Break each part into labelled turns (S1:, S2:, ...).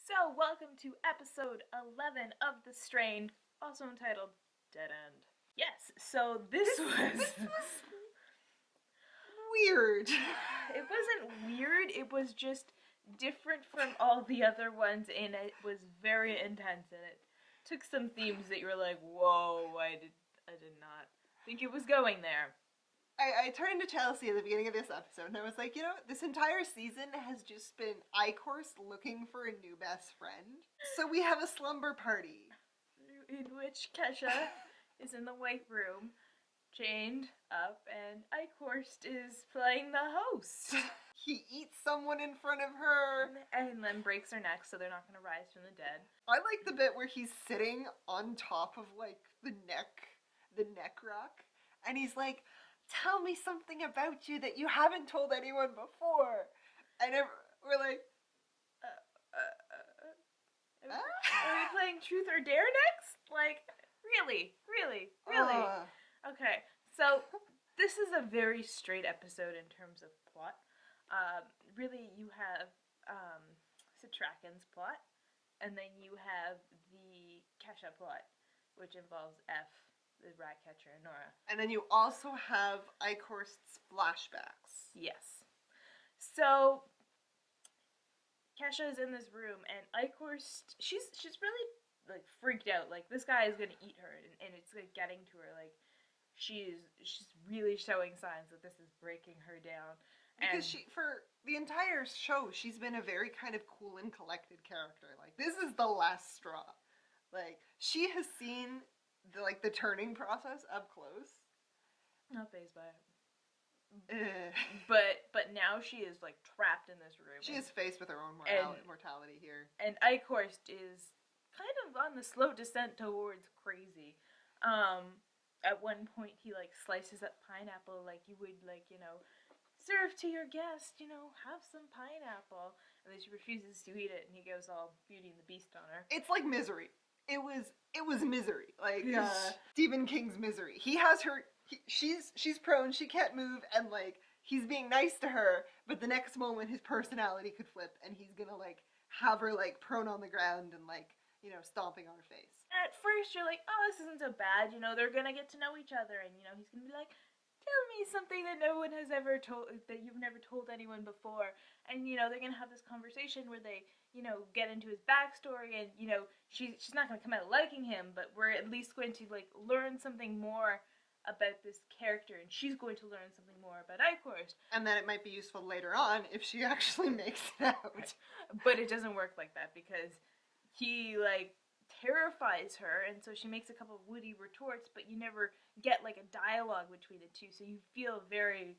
S1: So, welcome to episode 11 of The Strain, also entitled Dead End. Yes, so this was
S2: weird.
S1: It wasn't weird, it was just different from all the other ones, and it was very intense, and it took some themes that you were like, whoa, I did not think it was going there.
S2: I turned to Chelsea at the beginning of this episode and I was like, this entire season has just been Eichorst looking for a new best friend. So we have a slumber party.
S1: In which Kesha is in the white room, chained up, and Eichorst is playing the host.
S2: He eats someone in front of her.
S1: And then breaks her neck so they're not going to rise from the dead.
S2: I like the bit where he's sitting on top of, the neck rock. And he's like, tell me something about you that you haven't told anyone before. And we're like,
S1: Are we playing Truth or Dare next? Really? Okay, so this is a very straight episode in terms of plot. Really, you have Setrakien's plot, and then you have the Kesha plot, which involves F, the rat catcher, and Nora.
S2: And then you also have Eichhorst's flashbacks.
S1: Yes. So Kesha is in this room, and Eichhorst, she's really freaked out. This guy is gonna eat her, and it's getting to her. She's really showing signs that this is breaking her down.
S2: Because for the entire show, she's been a very kind of cool and collected character. This is the last straw. She has seen the turning process up close.
S1: Not fazed by
S2: it.
S1: But now she is trapped in this room.
S2: She is faced with her own mortality here.
S1: And Eichhorst is kind of on the slow descent towards crazy. At one point he slices up pineapple like you would serve to your guest, have some pineapple. And then she refuses to eat it, and he goes all Beauty and the Beast on her.
S2: It's like Misery. It was Misery. Stephen King's Misery. He has her, she's prone, she can't move, and he's being nice to her, but the next moment his personality could flip and he's gonna have her prone on the ground and stomping on her face.
S1: At first you're like, oh, this isn't so bad, they're gonna get to know each other, and he's gonna be like, tell me something that no one has ever told, that you've never told anyone before. And, they're gonna have this conversation where they, get into his backstory, and, she's not gonna come out liking him, but we're at least going to, learn something more about this character, and she's going to learn something more about Eichhorst.
S2: And then it might be useful later on if she actually makes it out.
S1: But it doesn't work like that, because he, terrifies her, and so she makes a couple of witty retorts, but you never get a dialogue between the two, so you feel very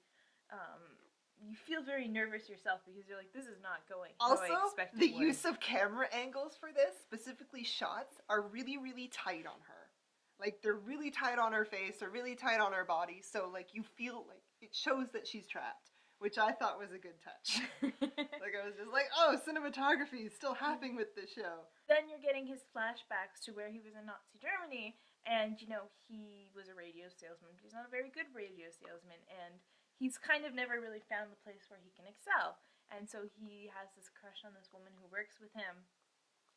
S1: nervous yourself, because you're like, this is not going how I expected it would.
S2: Use of camera angles for this, specifically shots, are really, really tight on her. They're really tight on her face, they're really tight on her body, so you feel it shows that she's trapped, which I thought was a good touch. I was just oh, cinematography is still happening with this show.
S1: Then you're getting his flashbacks to where he was in Nazi Germany, and, he was a radio salesman, but he's not a very good radio salesman, and he's kind of never really found the place where he can excel. And so he has this crush on this woman who works with him,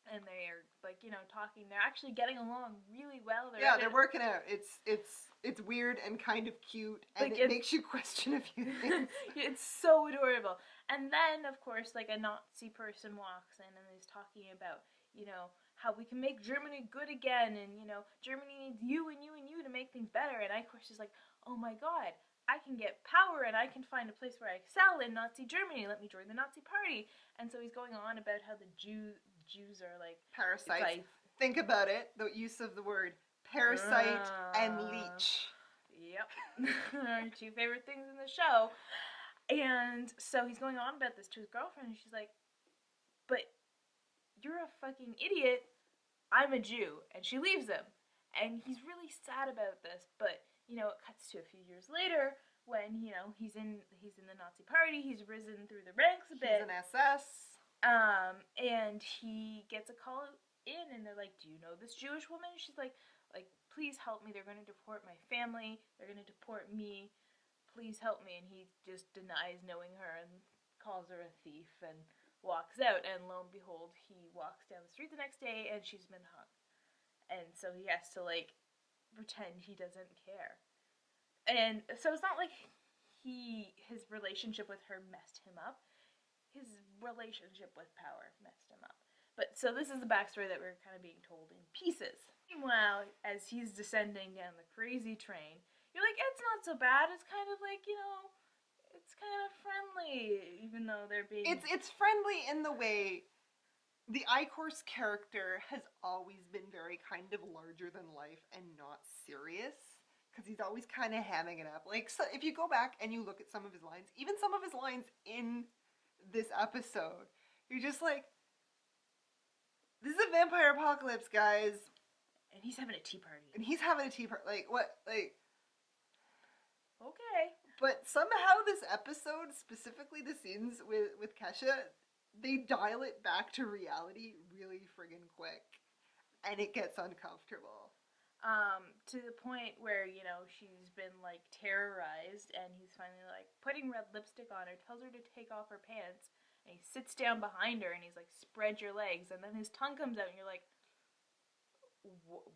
S1: and they're, talking. They're actually getting along really well.
S2: They're working out. It's weird and kind of cute, and it makes you question a few things.
S1: It's so adorable. And then, of course, a Nazi person walks in and is talking about, how we can make Germany good again, and, Germany needs you and you and you to make things better. And Eichhorst is like, oh my god, I can get power, and I can find a place where I excel in Nazi Germany. Let me join the Nazi party. And so he's going on about how the Jews are
S2: parasites. Think about it, the use of the word parasite and leech.
S1: Yep. Our two favorite things in the show. And so he's going on about this to his girlfriend, and she's like, but you're a fucking idiot. I'm a Jew. And she leaves him. And he's really sad about this, but it cuts to a few years later when, he's in the Nazi party, he's risen through the ranks a bit.
S2: He's an SS.
S1: And he gets a call in, and they're like, do you know this Jewish woman? She's like, please help me, they're going to deport my family, they're going to deport me, please help me. And he just denies knowing her and calls her a thief and walks out, and lo and behold, he walks down the street the next day, and she's been hung. And so he has to, like, pretend he doesn't care. And so it's not like his relationship with her messed him up. His relationship with power messed him up. But so this is the backstory that we're kind of being told in pieces. Meanwhile, as he's descending down the crazy train, you're like, it's not so bad. It's kind of like, it's kind of friendly, even though they're being...
S2: It's friendly in the way the Eichorst character has always been very kind of larger than life and not serious. Because he's always kind of hamming it up. Like, so if you go back and you look at some of his lines, even some of his lines in this episode, you're just like, this is a vampire apocalypse, guys.
S1: And he's having a tea party.
S2: Like, what? Like...
S1: Okay.
S2: But somehow this episode, specifically the scenes with Kesha, they dial it back to reality really friggin' quick. And it gets uncomfortable.
S1: To the point where, she's been, like, terrorized, and he's finally, like, putting red lipstick on her, tells her to take off her pants, and he sits down behind her, and he's like, spread your legs, and then his tongue comes out, and you're like,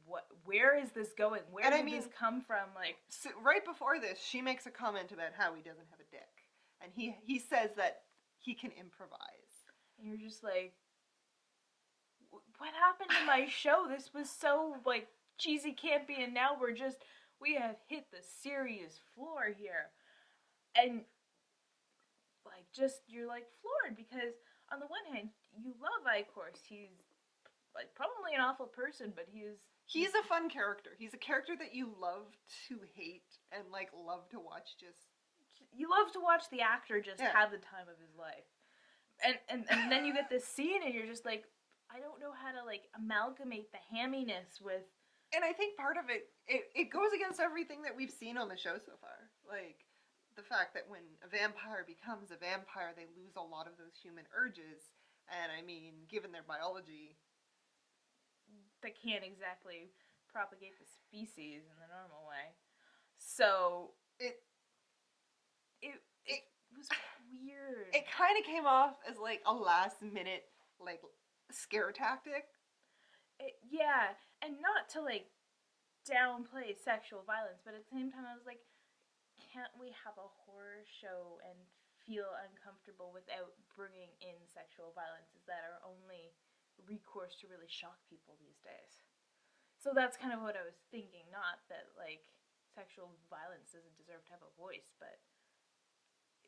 S1: what? Where is this going? Where did this come from? Like,
S2: so right before this, she makes a comment about how he doesn't have a dick, and he says that he can improvise,
S1: and you're just like, what happened to my show? This was so, like, cheesy, campy, and now we have hit the serious floor here. And, like, you're, like, floored, because on the one hand, you love Eichorst. He's, like, probably an awful person, but
S2: he's a fun character. He's a character that you love to hate and, like, love to watch
S1: you love to watch the actor just have the time of his life. And then you get this scene, and you're just like, I don't know how to, like, amalgamate the hamminess with...
S2: And I think part of it goes against everything that we've seen on the show so far. Like, the fact that when a vampire becomes a vampire, they lose a lot of those human urges. And, I mean, given their biology...
S1: They can't exactly propagate the species in the normal way. So, it was weird.
S2: It kind of came off as, like, a last-minute, like, scare tactic.
S1: Yeah, and not to, like, downplay sexual violence, but at the same time I was like, can't we have a horror show and feel uncomfortable without bringing in sexual violences that are only recourse to really shock people these days? So that's kind of what I was thinking, not that, like, sexual violence doesn't deserve to have a voice, but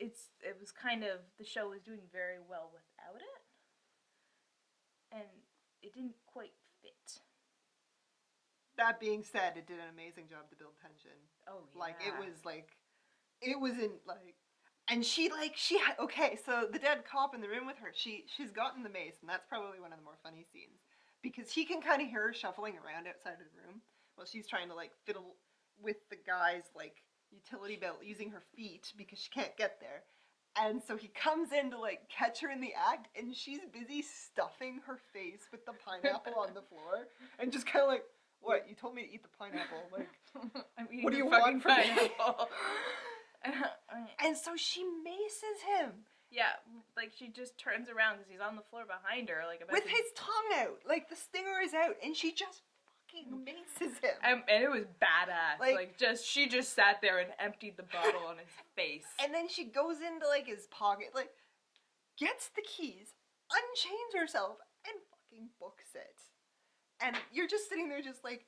S1: it was kind of, the show was doing very well without it, and it didn't quite fit.
S2: That being said, it did an amazing job to build tension.
S1: Oh, yeah.
S2: Like, it wasn't, like... And okay, so the dead cop in the room with her, she's gotten the mace, and that's probably one of the more funny scenes. Because he can kind of hear her shuffling around outside of the room while she's trying to, like, fiddle with the guy's, like, utility belt using her feet because she can't get there. And so he comes in to, like, catch her in the act, and she's busy stuffing her face with the pineapple on the floor. And just kind of like, what? You told me to eat the pineapple. Like, what do you want from pineapple? And so she maces him.
S1: Yeah, like, she just turns around because he's on the floor behind her, like,
S2: with his tongue out. Like, the stinger is out, and she just fucking maces him.
S1: And it was badass. Like, she just sat there and emptied the bottle on his face.
S2: And then she goes into, like, his pocket, like, gets the keys, unchains herself, and fucking books it. And you're just sitting there just like,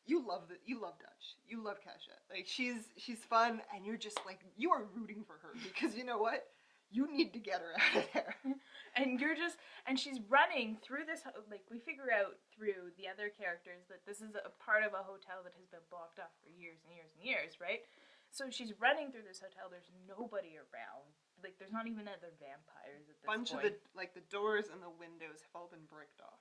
S2: you love Dutch. You love Kesha. Like, she's fun, and you're just like, you are rooting for her, because you know what? You need to get her out of there.
S1: And she's running through this, like, we figure out through the other characters that this is a part of a hotel that has been blocked off for years and years and years, right? So she's running through this hotel, there's nobody around. Like, there's not even other vampires at this point.
S2: Of the doors and the windows have all been bricked off.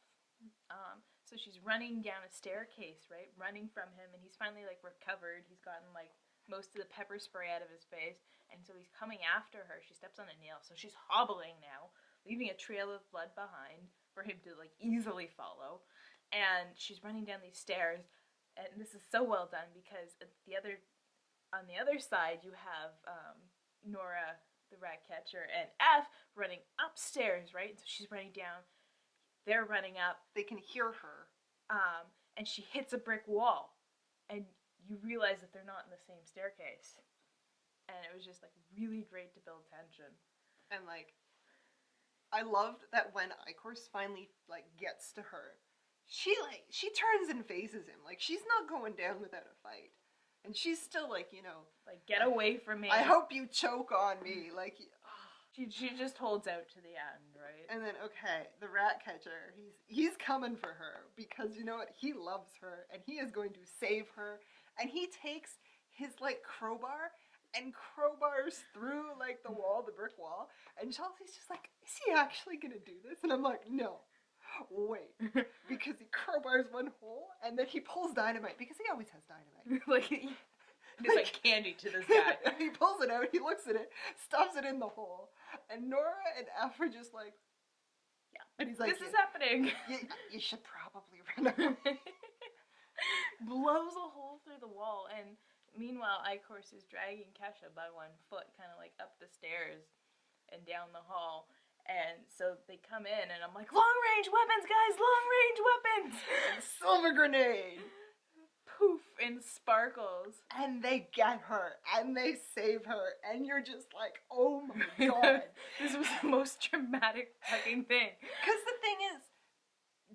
S1: So she's running down a staircase, right? Running from him, and he's finally, like, recovered. He's gotten, like, most of the pepper spray out of his face, and so he's coming after her. She steps on a nail, so she's hobbling now, leaving a trail of blood behind for him to, like, easily follow. And she's running down these stairs, and this is so well done because on the other side you have Nora, the rat catcher, and F running up upstairs, right? So she's running down. They're running up.
S2: They can hear her.
S1: And she hits a brick wall. And you realize that they're not in the same staircase. And it was just, like, really great to build tension.
S2: And, like, I loved that when Eichorst finally, like, gets to her, she turns and faces him. Like, she's not going down without a fight. And she's still, like, you know...
S1: Like, get away from me.
S2: I hope you choke on me. Like...
S1: She just holds out to the end, right?
S2: And then, okay, the rat catcher, he's coming for her. Because, you know what? He loves her. And he is going to save her. And he takes his, like, crowbar... and crowbars through, like, the wall, the brick wall. And Chelsea's just like, is he actually gonna do this? And I'm like, no. Wait. Because he crowbars one hole, and then he pulls dynamite, because he always has dynamite.
S1: Like, it's like candy to this guy.
S2: He pulls it out, he looks at it, stuffs it in the hole. And Nora and F are just like,
S1: yeah.
S2: And he's like,
S1: this is happening.
S2: You should probably run away.
S1: Blows a hole through the wall, and meanwhile, Eichorst is dragging Kesha by one foot, kind of like up the stairs and down the hall. And so they come in, and I'm like, long range weapons, guys, long range weapons!
S2: And silver grenade!
S1: Poof, and sparkles.
S2: And they get her, and they save her, and you're just like, oh my god.
S1: This was the most dramatic fucking thing.
S2: Because the thing is,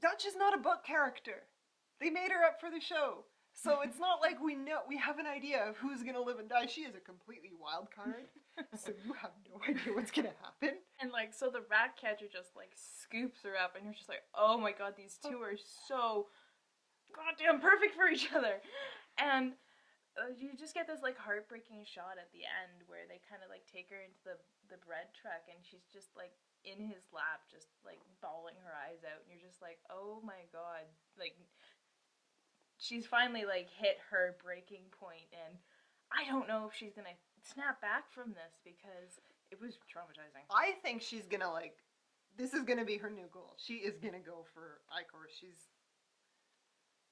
S2: Dutch is not a book character. They made her up for the show. So it's not like we have an idea of who's gonna live and die. She is a completely wild card. So you have no idea what's gonna happen.
S1: And like, so the rat catcher just like scoops her up, and you're just like, oh my god, these two are so goddamn perfect for each other. And you just get this like heartbreaking shot at the end where they kind of like take her into the bread truck, and she's just like in his lap, just like bawling her eyes out, and you're just like, oh my god, like she's finally like hit her breaking point, and I don't know if she's gonna snap back from this because it was traumatizing.
S2: I think she's gonna like, this is gonna be her new goal. She is gonna go for Eichorst.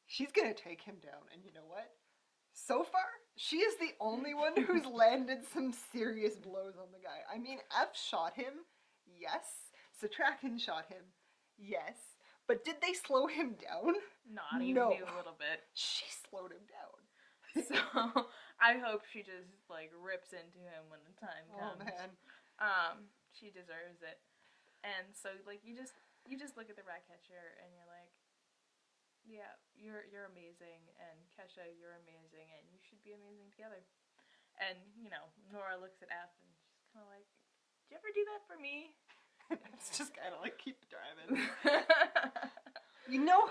S2: She's gonna take him down, and you know what? So far, she is the only one who's landed some serious blows on the guy. I mean, F shot him, yes. Setrakien shot him, yes. But did they slow him down?
S1: Not even a little bit.
S2: She slowed him down.
S1: So I hope she just like rips into him when the time comes.
S2: Oh man.
S1: She deserves it. And so like you just look at the rat catcher and you're like, yeah, you're amazing, and Kesha, you're amazing, and you should be amazing together. And you know, Nora looks at F and she's kind of like, "Do you ever do that for me?"
S2: It's just kind of like, keep driving. You know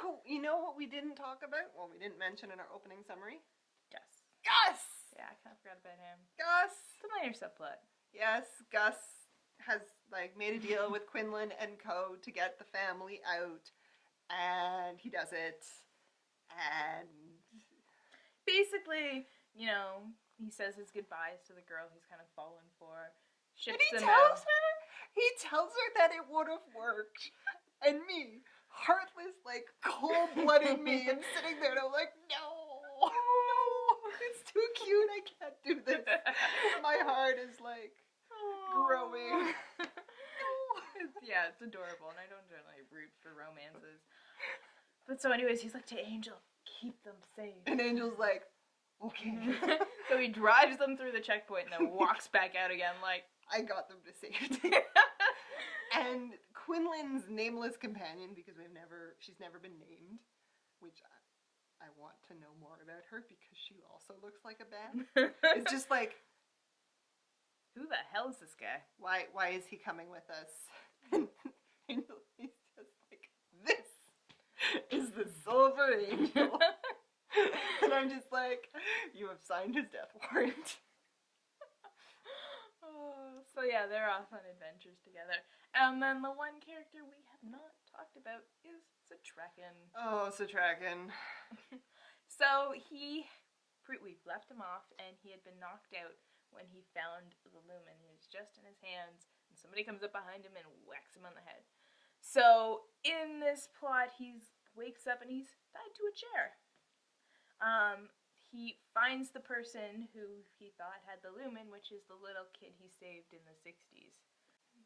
S2: what we didn't talk about? Well, we didn't mention in our opening summary?
S1: Gus.
S2: Gus!
S1: Yeah, I kind of forgot about him.
S2: Gus!
S1: It's a minor subplot.
S2: Yes, Gus has, like, made a deal with Quinlan and Co. to get the family out. And he does it. And...
S1: basically, you know, he says his goodbyes to the girl he's kind of fallen for. Ships
S2: and he
S1: them
S2: tells
S1: out.
S2: He tells her that it would have worked. And me, heartless, like, cold-blooded me, am sitting there and I'm like, no, it's too cute, I can't do this. My heart is, like, growing.
S1: Yeah, it's adorable, and I don't generally root for romances. But so anyways, he's like to Angel, keep them safe.
S2: And Angel's like, okay.
S1: So he drives them through the checkpoint and then walks back out again like,
S2: I got them to safety. And Quinlan's nameless companion, because she's never been named, which I want to know more about her because she also looks like a band. It's just like,
S1: who the hell is this guy?
S2: Why is he coming with us? And he's just like, this is the Silver Angel. And I'm just like, you have signed his death warrant.
S1: So yeah, they're off on adventures together. And then the one character we have not talked about is Setrakien.
S2: Oh, Setrakien.
S1: So we've left him off, and he had been knocked out when he found the lumen. He was just in his hands, and somebody comes up behind him and whacks him on the head. So in this plot, he wakes up and he's tied to a chair. He finds the person who he thought had the lumen, which is the little kid he saved in the 60s.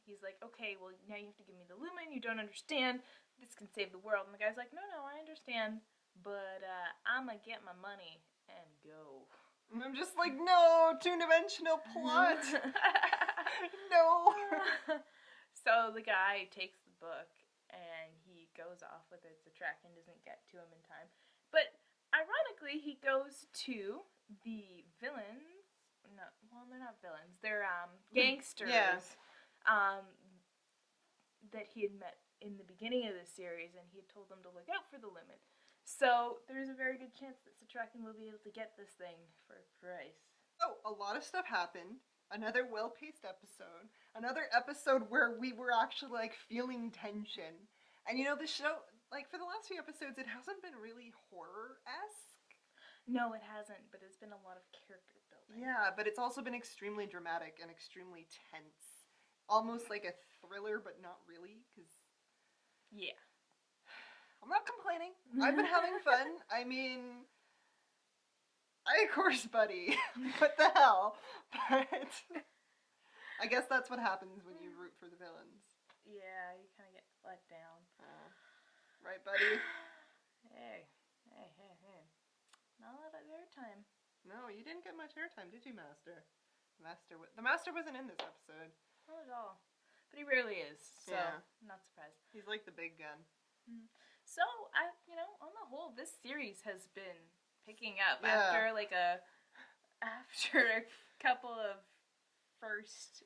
S1: he's like, okay, well, now you have to give me the lumen. You don't understand. This can save the world. And the guy's like, no, I understand, but I'm gonna get my money and go.
S2: And I'm just like, no, two-dimensional plot. No.
S1: So the guy takes the book and he goes off with it. Setrakien doesn't get to him in time. But ironically, he goes to the villains. No, well, they're not villains. They're gangsters.
S2: Yeah.
S1: That he had met in the beginning of the series, and he had told them to look out for the lumen. So there's a very good chance that Setrakien will be able to get this thing for a price.
S2: Oh, a lot of stuff happened. Another well-paced episode. Another episode where we were actually, like, feeling tension. And, you know, the show, like, for the last few episodes, it hasn't been really horror-esque.
S1: No, it hasn't, but it's been a lot of character building.
S2: Yeah, but it's also been extremely dramatic and extremely tense. Almost like a thriller, but not really, because...
S1: Yeah.
S2: I'm not complaining. I've been having fun. I mean... Eichorst, buddy. What the hell? But I guess that's what happens when you root for the villains.
S1: Yeah, you kind of get let down.
S2: Right, buddy?
S1: Hey. Not a lot of airtime.
S2: No, you didn't get much airtime, did you, Master? The Master wasn't in this episode.
S1: Not at all. But he rarely is, so I'm not surprised.
S2: He's like the big gun.
S1: So, on the whole, this series has been picking up after a couple of first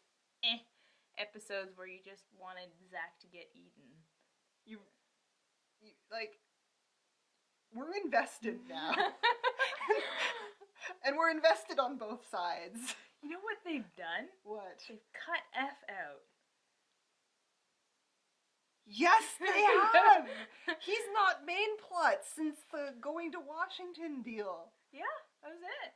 S1: episodes where you just wanted Zach to get eaten.
S2: You like, we're invested now. And we're invested on both sides.
S1: You know what they've done?
S2: What?
S1: They've cut F out.
S2: Yes, they have! He's not main plot since the going to Washington deal.
S1: Yeah, that was it.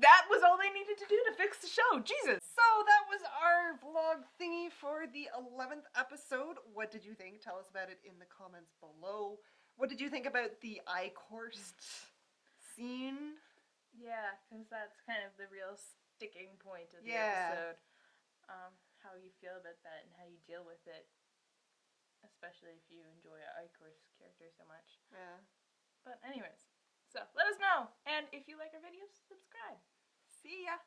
S1: That was all they needed to do to fix the show. Jesus!
S2: So that was our vlog thingy for the 11th episode. What did you think? Tell us about it in the comments below. What did you think about the Eichorst scene?
S1: Yeah, because that's kind of the real sticking point of the episode. How you feel about that and how you deal with it. Especially if you enjoy Eichorst's character so much.
S2: Yeah.
S1: But anyways, so let us know. And if you like our videos, subscribe.
S2: See ya!